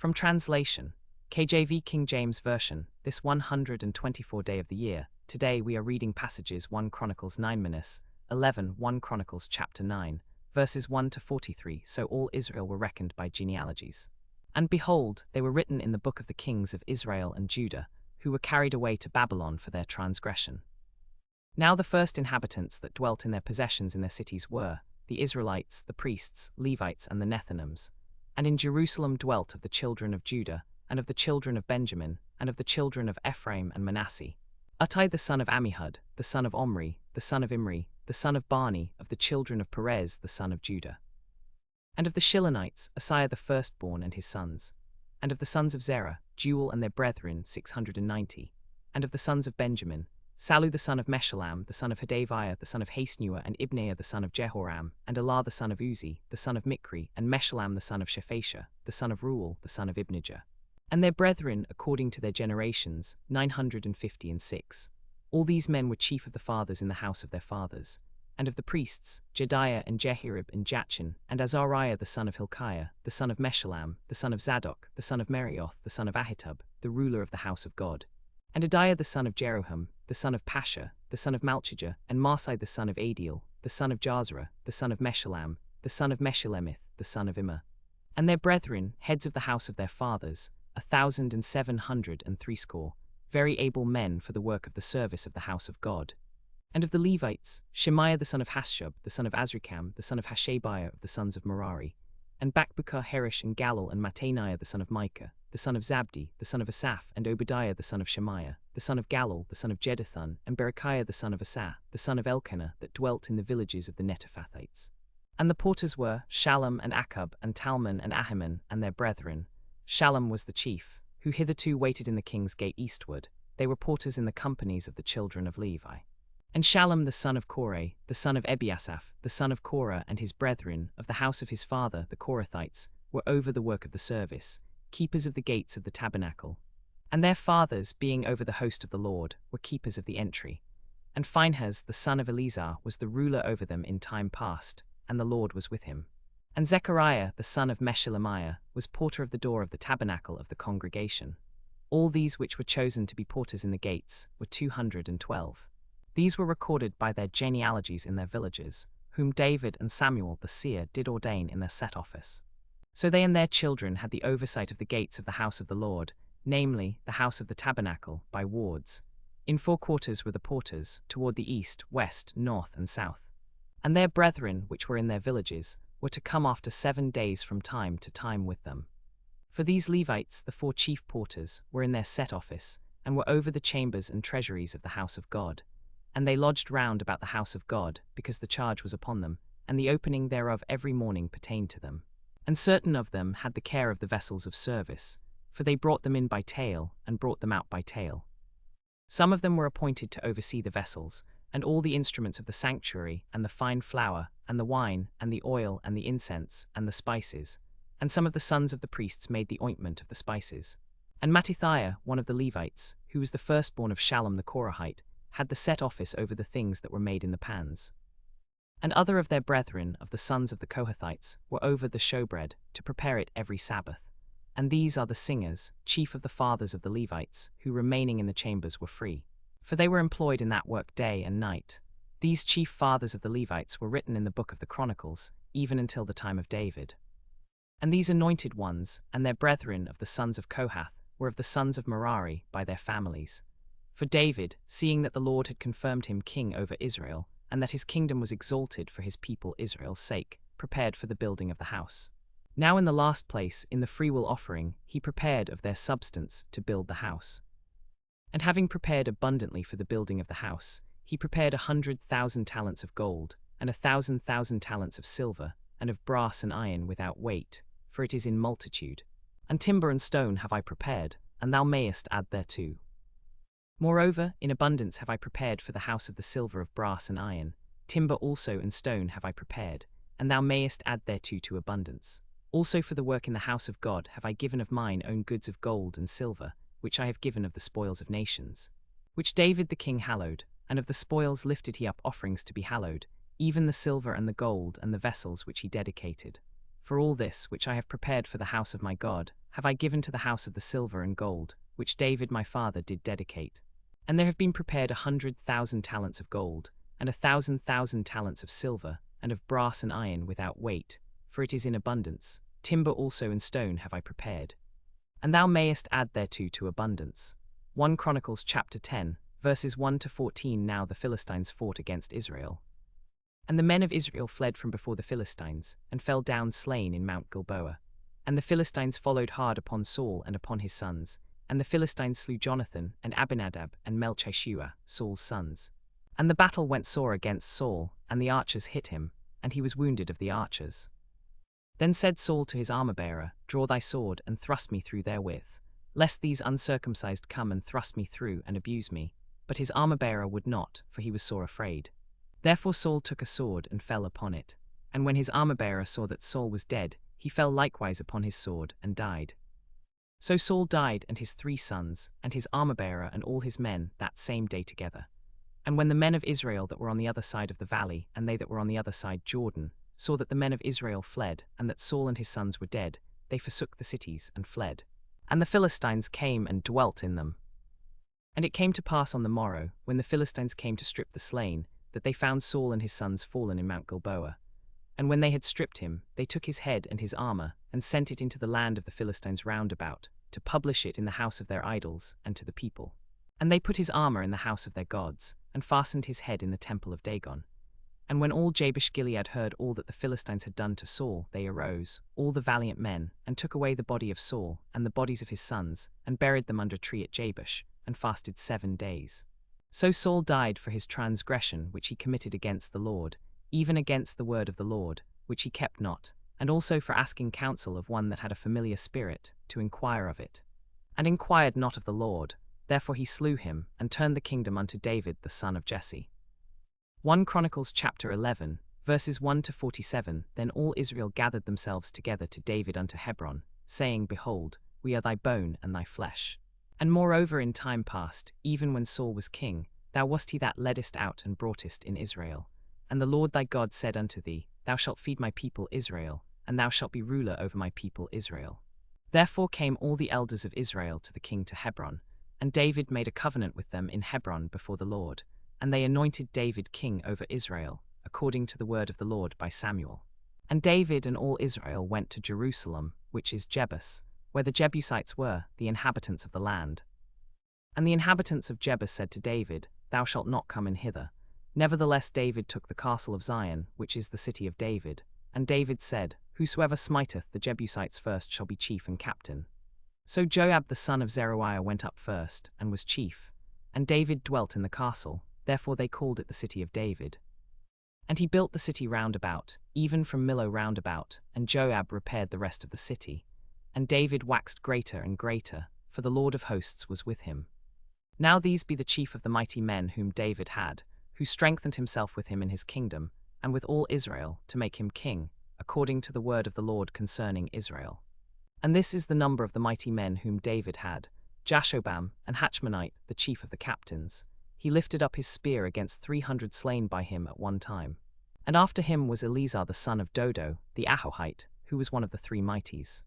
From translation, KJV King James Version, this 124th day of the year, today we are reading passages 1 Chronicles 9-11, 1 Chronicles chapter 9, verses 1 to 43. So all Israel were reckoned by genealogies. And behold, they were written in the book of the kings of Israel and Judah, who were carried away to Babylon for their transgression. Now the first inhabitants that dwelt in their possessions in their cities were the Israelites, the priests, Levites, and the Nethinims. And in Jerusalem dwelt of the children of Judah, and of the children of Benjamin, and of the children of Ephraim and Manasseh, Uttai the son of Ammihud, the son of Omri, the son of Imri, the son of Bani, of the children of Perez, the son of Judah. And of the Shilonites, Asaiah the firstborn and his sons. And of the sons of Zerah, Jeuel and their brethren, 690. And of the sons of Benjamin, Sallu the son of Meshullam, the son of Hodaviah, the son of Hasnuah, and Ibneiah the son of Jehoram, and Elah the son of Uzi, the son of Mikri, and Meshullam the son of Shephatiah, the son of Reuel, the son of Ibnijah. And their brethren, according to their generations, 956. All these men were chief of the fathers in the house of their fathers. And of the priests, Jediah and Jehirib and Jachin, and Azariah the son of Hilkiah, the son of Meshullam, the son of Zadok, the son of Merioth, the son of Ahitub, the ruler of the house of God. And Adiah the son of Jeroham, the son of Pasha, the son of Malchijah, and Marsai the son of Adiel, the son of Jazra, the son of Meshullam, the son of Meshulemith, the son of Immer. And their brethren, heads of the house of their fathers, 1,760, very able men for the work of the service of the house of God. And of the Levites, Shemaiah the son of Hashub, the son of Azrikam, the son of Hashabiah of the sons of Merari, and Bakbukar, Herish, and Galal, and Mattaniah the son of Micah, the son of Zabdi, the son of Asaph, and Obadiah the son of Shemaiah, the son of Galal, the son of Jeduthun, and Berechiah the son of Asah, the son of Elkanah, that dwelt in the villages of the Netophathites. And the porters were Shallum and Akub, and Talmon and Ahiman, and their brethren. Shallum was the chief, who hitherto waited in the king's gate eastward. They were porters in the companies of the children of Levi. And Shallum the son of Korah, the son of Ebiasaph, the son of Korah, and his brethren, of the house of his father, the Korathites, were over the work of the service, keepers of the gates of the tabernacle. And their fathers, being over the host of the Lord, were keepers of the entry. And Phinehas the son of Eleazar was the ruler over them in time past, and the Lord was with him. And Zechariah the son of Meshulamiah was porter of the door of the tabernacle of the congregation. All these which were chosen to be porters in the gates were 212. These were recorded by their genealogies in their villages, whom David and Samuel the seer did ordain in their set office. So they and their children had the oversight of the gates of the house of the Lord, namely, the house of the tabernacle, by wards. In 4 quarters were the porters, toward the east, west, north, and south. And their brethren, which were in their villages, were to come after 7 days from time to time with them. For these Levites, the 4 chief porters, were in their set office, and were over the chambers and treasuries of the house of God. And they lodged round about the house of God, because the charge was upon them, and the opening thereof every morning pertained to them. And certain of them had the care of the vessels of service, for they brought them in by tale, and brought them out by tale. Some of them were appointed to oversee the vessels, and all the instruments of the sanctuary, and the fine flour, and the wine, and the oil, and the incense, and the spices. And some of the sons of the priests made the ointment of the spices. And Mattithiah, one of the Levites, who was the firstborn of Shallum the Korahite, had the set office over the things that were made in the pans. And other of their brethren, of the sons of the Kohathites, were over the showbread, to prepare it every Sabbath. And these are the singers, chief of the fathers of the Levites, who remaining in the chambers were free. For they were employed in that work day and night. These chief fathers of the Levites were written in the book of the Chronicles, even until the time of David. And these anointed ones, and their brethren of the sons of Kohath, were of the sons of Merari, by their families. For David, seeing that the Lord had confirmed him king over Israel, and that his kingdom was exalted for his people Israel's sake, prepared for the building of the house. Now in the last place, in the freewill offering, he prepared of their substance to build the house. And having prepared abundantly for the building of the house, he prepared 100,000 talents of gold, and 1,000 talents of silver, and of brass and iron without weight, for it is in multitude. And timber and stone have I prepared, and thou mayest add thereto. Moreover, in abundance have I prepared for the house of the silver of brass and iron, timber also and stone have I prepared, and thou mayest add thereto to abundance. Also for the work in the house of God have I given of mine own goods of gold and silver, which I have given of the spoils of nations, which David the king hallowed, and of the spoils lifted he up offerings to be hallowed, even the silver and the gold and the vessels which he dedicated. For all this which I have prepared for the house of my God, have I given to the house of the silver and gold, which David my father did dedicate. And there have been prepared 100,000 talents of gold, and 1,000,000 talents of silver, and of brass and iron without weight, for it is in abundance. Timber also and stone have I prepared. And thou mayest add thereto to abundance. 1 Chronicles chapter 10, verses 1 to 14. Now the Philistines fought against Israel. And the men of Israel fled from before the Philistines, and fell down slain in Mount Gilboa. And the Philistines followed hard upon Saul and upon his sons, and the Philistines slew Jonathan, and Abinadab, and Melchishua, Saul's sons. And the battle went sore against Saul, and the archers hit him, and he was wounded of the archers. Then said Saul to his armor-bearer, Draw thy sword, and thrust me through therewith, lest these uncircumcised come and thrust me through, and abuse me. But his armor-bearer would not, for he was sore afraid. Therefore Saul took a sword, and fell upon it. And when his armor-bearer saw that Saul was dead, he fell likewise upon his sword, and died. So Saul died, and his 3 sons, and his armor-bearer, and all his men, that same day together. And when the men of Israel that were on the other side of the valley, and they that were on the other side Jordan, saw that the men of Israel fled, and that Saul and his sons were dead, they forsook the cities, and fled. And the Philistines came and dwelt in them. And it came to pass on the morrow, when the Philistines came to strip the slain, that they found Saul and his sons fallen in Mount Gilboa. And when they had stripped him, they took his head and his armor, and sent it into the land of the Philistines round about, to publish it in the house of their idols, and to the people. And they put his armor in the house of their gods, and fastened his head in the temple of Dagon. And when all Jabesh-Gilead heard all that the Philistines had done to Saul, they arose, all the valiant men, and took away the body of Saul, and the bodies of his sons, and buried them under a tree at Jabesh, and fasted 7 days. So Saul died for his transgression which he committed against the Lord, even against the word of the Lord, which he kept not, and also for asking counsel of one that had a familiar spirit, to inquire of it. And inquired not of the Lord, therefore he slew him, and turned the kingdom unto David the son of Jesse. 1 Chronicles chapter 11, verses 1 to 47. Then all Israel gathered themselves together to David unto Hebron, saying, Behold, we are thy bone and thy flesh. And moreover in time past, even when Saul was king, thou wast he that leddest out and broughtest in Israel. And the Lord thy God said unto thee, Thou shalt feed my people Israel, and thou shalt be ruler over my people Israel. Therefore came all the elders of Israel to the king to Hebron, and David made a covenant with them in Hebron before the Lord, and they anointed David king over Israel, according to the word of the Lord by Samuel. And David and all Israel went to Jerusalem, which is Jebus, where the Jebusites were, the inhabitants of the land. And the inhabitants of Jebus said to David, Thou shalt not come in hither. Nevertheless David took the castle of Zion, which is the city of David. And David said, Whosoever smiteth the Jebusites first shall be chief and captain. So Joab the son of Zeruiah went up first, and was chief. And David dwelt in the castle, therefore they called it the city of David. And he built the city round about, even from Millo round about, and Joab repaired the rest of the city. And David waxed greater and greater, for the Lord of hosts was with him. Now these be the chief of the mighty men whom David had, who strengthened himself with him in his kingdom, and with all Israel, to make him king, according to the word of the Lord concerning Israel. And this is the number of the mighty men whom David had, Jashobam and Hachmonite, the chief of the captains. He lifted up his spear against 300 slain by him at one time. And after him was Eleazar the son of Dodo, the Ahohite, who was one of the 3 mighties.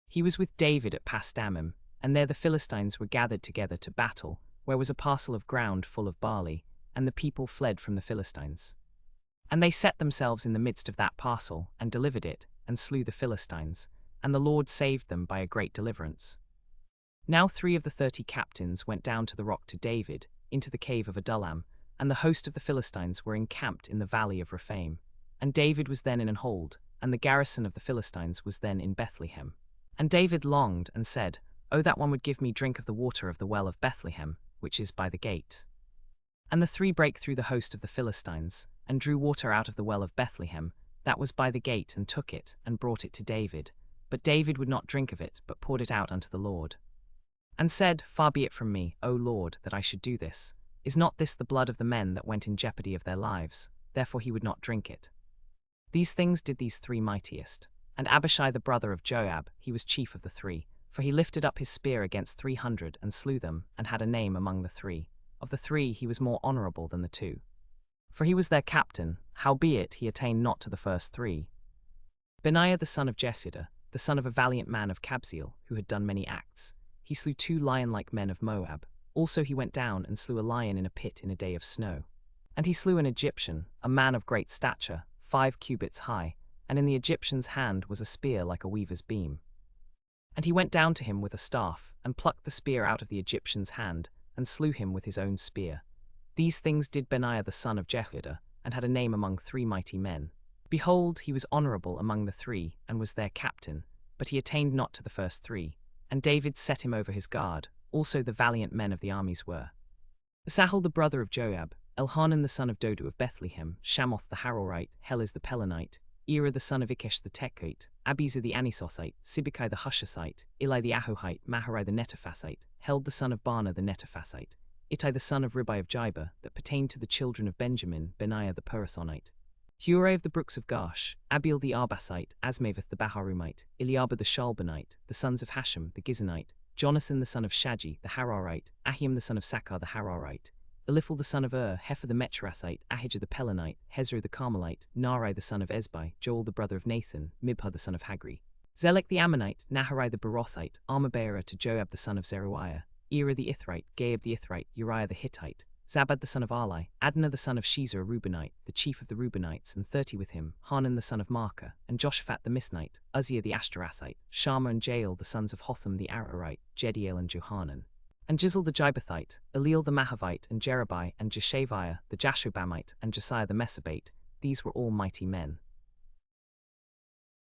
He was with David at Pasdammim, and there the Philistines were gathered together to battle, where was a parcel of ground full of barley, and the people fled from the Philistines. And they set themselves in the midst of that parcel, and delivered it, and slew the Philistines, and the Lord saved them by a great deliverance. Now 3 of the 30 captains went down to the rock to David, into the cave of Adullam, and the host of the Philistines were encamped in the valley of Rephaim. And David was then in an hold, and the garrison of the Philistines was then in Bethlehem. And David longed, and said, O that one would give me drink of the water of the well of Bethlehem, which is by the gate. And the 3 brake through the host of the Philistines, and drew water out of the well of Bethlehem, that was by the gate, and took it, and brought it to David. But David would not drink of it, but poured it out unto the Lord. And said, Far be it from me, O Lord, that I should do this. Is not this the blood of the men that went in jeopardy of their lives? Therefore he would not drink it. These things did these 3 mightiest. And Abishai the brother of Joab, he was chief of the 3, for he lifted up his spear against 300, and slew them, and had a name among the 3. Of the 3 he was more honourable than the 2. For he was their captain, howbeit he attained not to the first 3. Benaiah the son of Jehoiada, the son of a valiant man of Kabzeel, who had done many acts. He slew 2 lion-like men of Moab. Also he went down and slew a lion in a pit in a day of snow. And he slew an Egyptian, a man of great stature, 5 cubits high, and in the Egyptian's hand was a spear like a weaver's beam. And he went down to him with a staff, and plucked the spear out of the Egyptian's hand, and slew him with his own spear. These things did Benaiah the son of Jehoiada, and had a name among 3 mighty men. Behold, he was honorable among the 3, and was their captain, but he attained not to the first 3. And David set him over his guard, also the valiant men of the armies were Asahel the brother of Joab, Elhanan the son of Dodo of Bethlehem, Shamoth the Harorite, Heliz the Pelonite, Ira the son of Ikesh the Tekoite, Abiezer the Anisosite, Sibbecai the Hushasite, Eli the Ahohite, Maharai the Netophathite, Held the son of Baana the Netophathite, Ittai the son of Ribai of Jibah, that pertained to the children of Benjamin, Benaiah the Perasonite, Hurai of the brooks of Gash, Abiel the Arbasite, Asmaveth the Baharumite, Eliabah the Shalbanite, the sons of Hashem the Gizonite, Jonathan the son of Shaji the Hararite, Ahiam the son of Sakar the Hararite, Eliphel the son of Hefer the Metrasite, Ahijah the Pelonite, Hezro the Carmelite, Narai the son of Ezbai, Joel the brother of Nathan, Mibhar the son of Hagri, Zelek the Ammonite, Naharai the Barosite, armor-bearer to Joab the son of Zeruiah, Ira the Ithrite, Gaab the Ithrite, Uriah the Hittite, Zabad the son of Arlai, Adnah the son of Shezer a Reubenite, the chief of the Reubenites, and 30 with him, Hanan the son of Maacah, and Joshaphat the Misnite, Uzziah the Ashtarasite, Shammah and Jael the sons of Hotham the Ararite, Jediel and Johanan, and Jizel the Gibathite, Eliel the Mahavite, and Jerubai, and Jeshaviah the Jashobamite, and Josiah the Mesabate. These were all mighty men.